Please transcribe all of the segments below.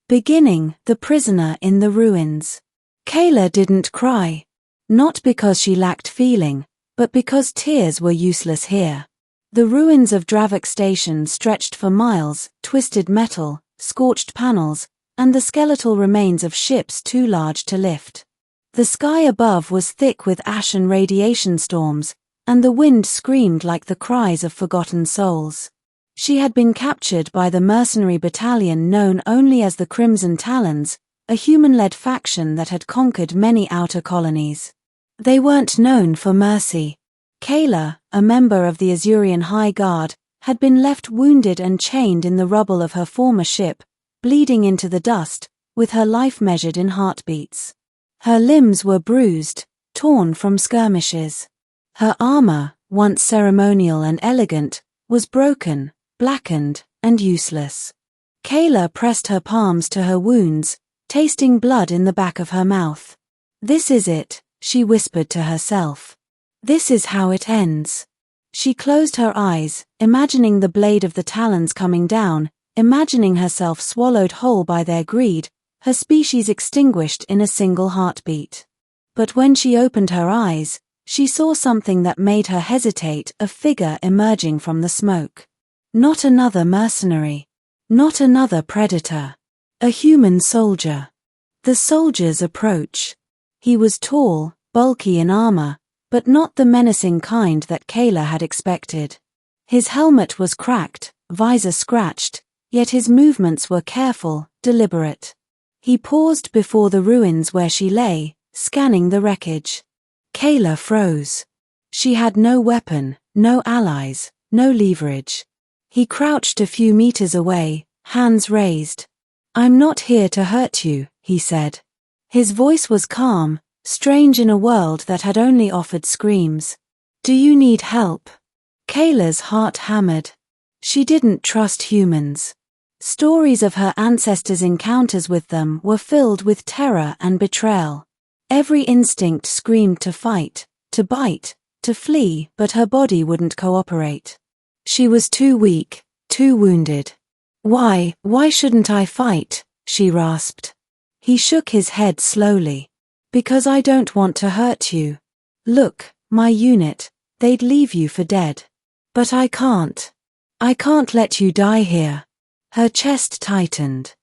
Beginning, The Prisoner in the Ruins. Kayla didn't cry. Not because she lacked feeling, but because tears were useless here. The ruins of Dravok Station stretched for miles, twisted metal, scorched panels, and the skeletal remains of ships too large to lift. The sky above was thick with ash and radiation storms, and the wind screamed like the cries of forgotten souls. She had been captured by the mercenary battalion known only as the Crimson Talons, a human-led faction that had conquered many outer colonies. They weren't known for mercy. Kayla, a member of the Azurian High Guard, had been left wounded and chained in the rubble of her former ship, bleeding into the dust, with her life measured in heartbeats. Her limbs were bruised, torn from skirmishes. Her armor, once ceremonial and elegant, was broken, blackened, and useless. Kayla pressed her palms to her wounds, tasting blood in the back of her mouth. "This is it," she whispered to herself. "This is how it ends." She closed her eyes, imagining the blade of the talons coming down, imagining herself swallowed whole by their greed, her species extinguished in a single heartbeat. But when she opened her eyes, she saw something that made her hesitate, a figure emerging from the smoke. Not another mercenary. Not another predator. A human soldier. The soldier's approach. He was tall, bulky in armor, but not the menacing kind that Kayla had expected. His helmet was cracked, visor scratched, yet his movements were careful, deliberate. He paused before the ruins where she lay, scanning the wreckage. Kayla froze. She had no weapon, no allies, no leverage. He crouched a few meters away, hands raised. "I'm not here to hurt you," he said. His voice was calm, strange in a world that had only offered screams. "Do you need help?" Kayla's heart hammered. She didn't trust humans. Stories of her ancestors' encounters with them were filled with terror and betrayal. Every instinct screamed to fight, to bite, to flee, but her body wouldn't cooperate. She was too weak, too wounded. Why shouldn't I fight?" she rasped. He shook his head slowly. "Because I don't want to hurt you. Look, my unit, they'd leave you for dead. But I can't. I can't let you die here." Her chest tightened.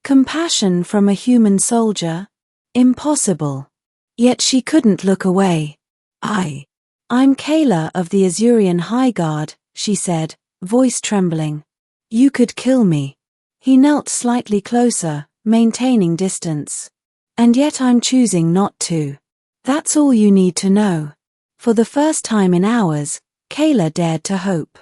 Compassion from a human soldier? Impossible. Yet she couldn't look away. I'm Kayla of the Azurian High Guard," she said, voice trembling. "You could kill me." He knelt slightly closer, maintaining distance. "And yet I'm choosing not to. That's all you need to know." For the first time in hours, Kayla dared to hope.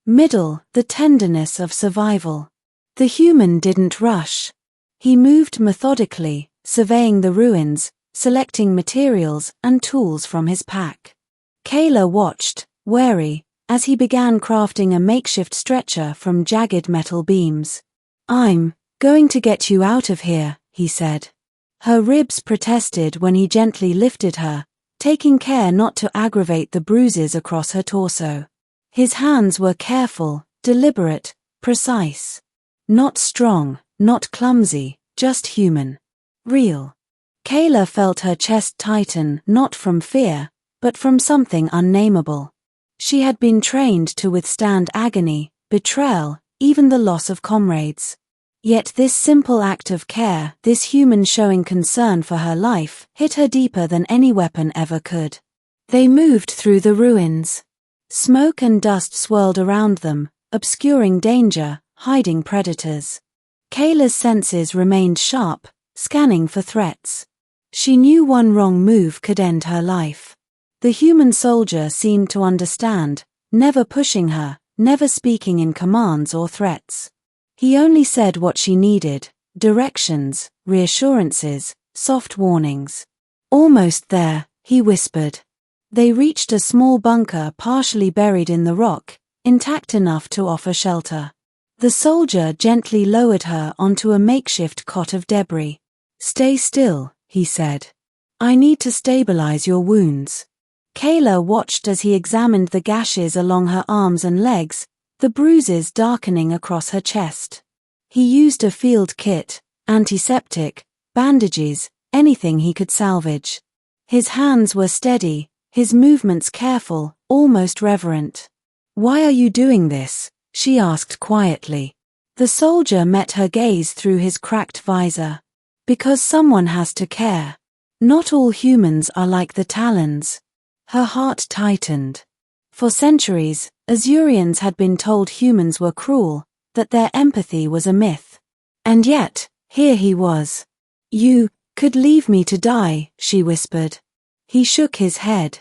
The tenderness of survival. The human didn't rush. He moved methodically, surveying the ruins, selecting materials and tools from his pack. Kayla watched, wary, as he began crafting a makeshift stretcher from jagged metal beams. "I'm going to get you out of here," he said. Her ribs protested when he gently lifted her, taking care not to aggravate the bruises across her torso. His hands were careful, deliberate, precise. Not strong, not clumsy, just human. Real. Kayla felt her chest tighten, not from fear, but from something unnameable. She had been trained to withstand agony, betrayal, even the loss of comrades. Yet this simple act of care, this human showing concern for her life, hit her deeper than any weapon ever could. They moved through the ruins. Smoke and dust swirled around them, obscuring danger, hiding predators. Kayla's senses remained sharp, scanning for threats. She knew one wrong move could end her life. The human soldier seemed to understand, never pushing her, never speaking in commands or threats. He only said what she needed, directions, reassurances, soft warnings. "Almost there," he whispered. They reached a small bunker partially buried in the rock, intact enough to offer shelter. The soldier gently lowered her onto a makeshift cot of debris. "Stay still," he said. "I need to stabilize your wounds." Kayla watched as he examined the gashes along her arms and legs, the bruises darkening across her chest. He used a field kit, antiseptic, bandages, anything he could salvage. His hands were steady, his movements careful, almost reverent. "Why are you doing this?" she asked quietly. The soldier met her gaze through his cracked visor. "Because someone has to care. Not all humans are like the Talons." Her heart tightened. For centuries, Azurians had been told humans were cruel, that their empathy was a myth. And yet, here he was. "You could leave me to die," she whispered. He shook his head.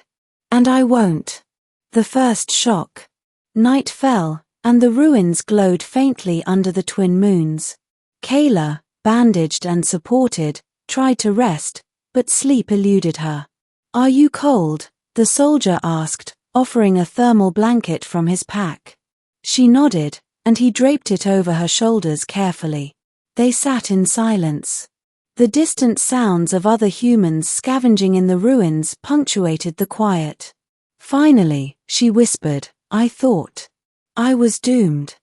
"And I won't." The first shock. Night fell, and the ruins glowed faintly under the twin moons. Kayla, bandaged and supported, tried to rest, but sleep eluded her. "Are you cold?" the soldier asked, offering a thermal blanket from his pack. She nodded, and he draped it over her shoulders carefully. They sat in silence. The distant sounds of other humans scavenging in the ruins punctuated the quiet. Finally, she whispered, "I thought I was doomed.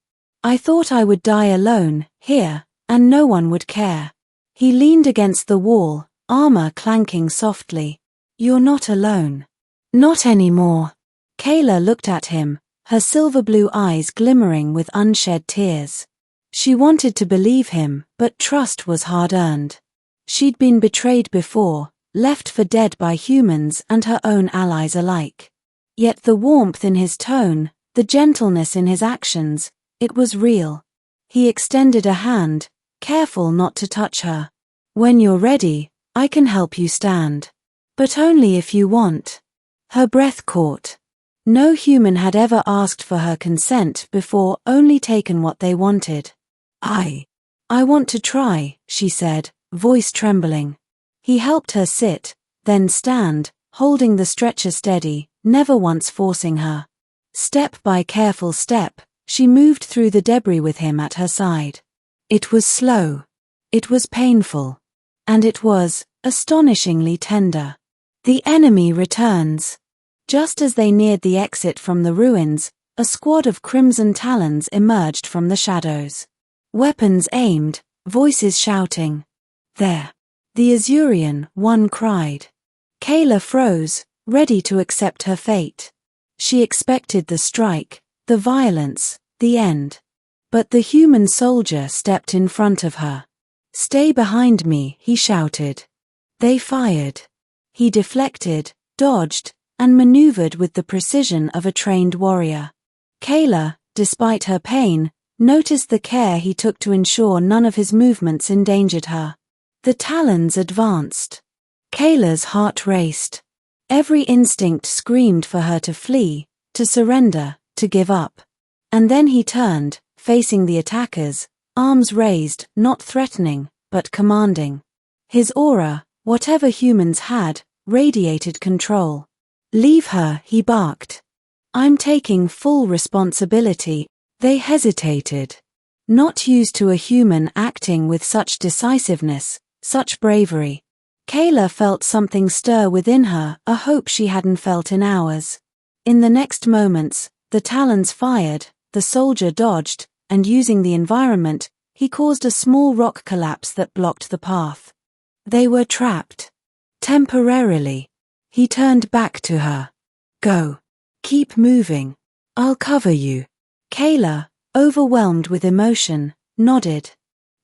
I thought I would die alone, here, and no one would care." He leaned against the wall, armor clanking softly. "You're not alone. Not anymore." Kayla looked at him, her silver blue eyes glimmering with unshed tears. She wanted to believe him, but trust was hard-earned. She'd been betrayed before, left for dead by humans and her own allies alike. Yet the warmth in his tone, the gentleness in his actions, it was real. He extended a hand, careful not to touch her. "When you're ready, I can help you stand. But only if you want." Her breath caught. No human had ever asked for her consent before, only taken what they wanted. I want to try," she said, voice trembling. He helped her sit, then stand, holding the stretcher steady, never once forcing her. Step by careful step, she moved through the debris with him at her side. It was slow. It was painful. And it was astonishingly tender. The enemy returns. Just as they neared the exit from the ruins, a squad of crimson Talons emerged from the shadows. Weapons aimed, voices shouting. "There!" The Azurian, one cried. Kayla froze, ready to accept her fate. She expected the strike, the violence, the end. But the human soldier stepped in front of her. "Stay behind me," he shouted. They fired. He deflected, dodged, and maneuvered with the precision of a trained warrior. Kayla, despite her pain, noticed the care he took to ensure none of his movements endangered her. The Talons advanced. Kayla's heart raced. Every instinct screamed for her to flee, to surrender, to give up. And then he turned, facing the attackers, arms raised, not threatening, but commanding. His aura, whatever humans had, radiated control. "Leave her," he barked. "I'm taking full responsibility." They hesitated. Not used to a human acting with such decisiveness, such bravery. Kayla felt something stir within her, a hope she hadn't felt in hours. In the next moments, the Talons fired, the soldier dodged, and using the environment, he caused a small rock collapse that blocked the path. They were trapped. Temporarily. He turned back to her. "Go. Keep moving. I'll cover you." Kayla, overwhelmed with emotion, nodded.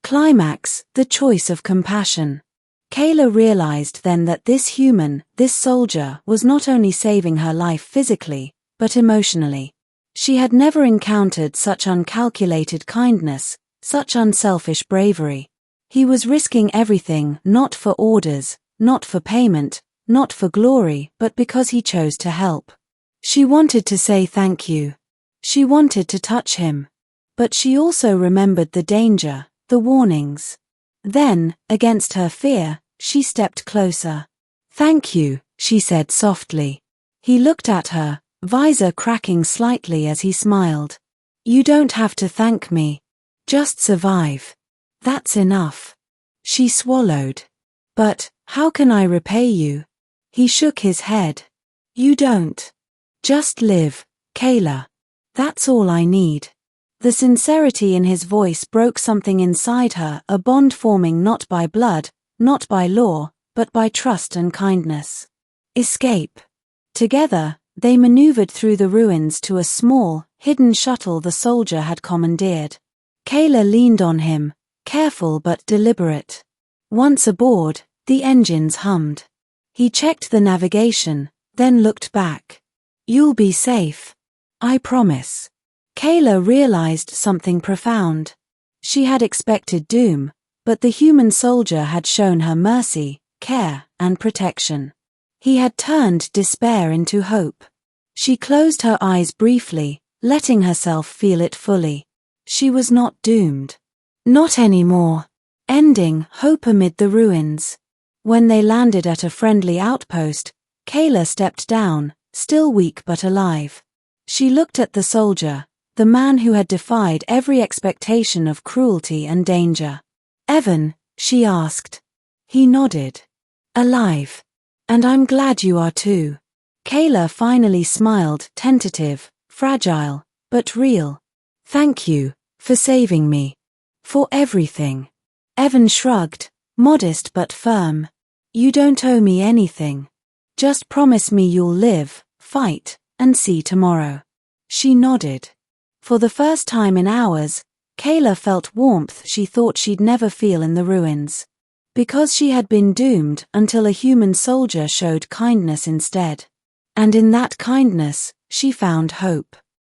Climax, the choice of compassion. Kayla realized then that this human, this soldier, was not only saving her life physically, but emotionally. She had never encountered such uncalculated kindness, such unselfish bravery. He was risking everything, not for orders, not for payment, not for glory, but because he chose to help. She wanted to say thank you. She wanted to touch him. But she also remembered the danger, the warnings. Then, against her fear, she stepped closer. "Thank you," she said softly. He looked at her, visor cracking slightly as he smiled. "You don't have to thank me. Just survive. That's enough." She swallowed. "But, how can I repay you?" He shook his head. "You don't. Just live, Kayla. That's all I need." The sincerity in his voice broke something inside her, a bond forming not by blood, not by law, but by trust and kindness. Escape. Together, they maneuvered through the ruins to a small, hidden shuttle the soldier had commandeered. Kayla leaned on him, careful but deliberate. Once aboard, the engines hummed. He checked the navigation, then looked back. "You'll be safe. I promise." Kayla realized something profound. She had expected doom, but the human soldier had shown her mercy, care, and protection. He had turned despair into hope. She closed her eyes briefly, letting herself feel it fully. She was not doomed. Not anymore. Ending hope amid the ruins. When they landed at a friendly outpost, Kayla stepped down, still weak but alive. She looked at the soldier, the man who had defied every expectation of cruelty and danger. "Evan," she asked. He nodded. "Alive. And I'm glad you are too." Kayla finally smiled, tentative, fragile, but real. "Thank you, for saving me. For everything." Evan shrugged, modest but firm. "You don't owe me anything. Just promise me you'll live, fight, and see tomorrow." She nodded. For the first time in hours, Kayla felt warmth she thought she'd never feel in the ruins. Because she had been doomed until a human soldier showed kindness instead. And in that kindness, she found hope.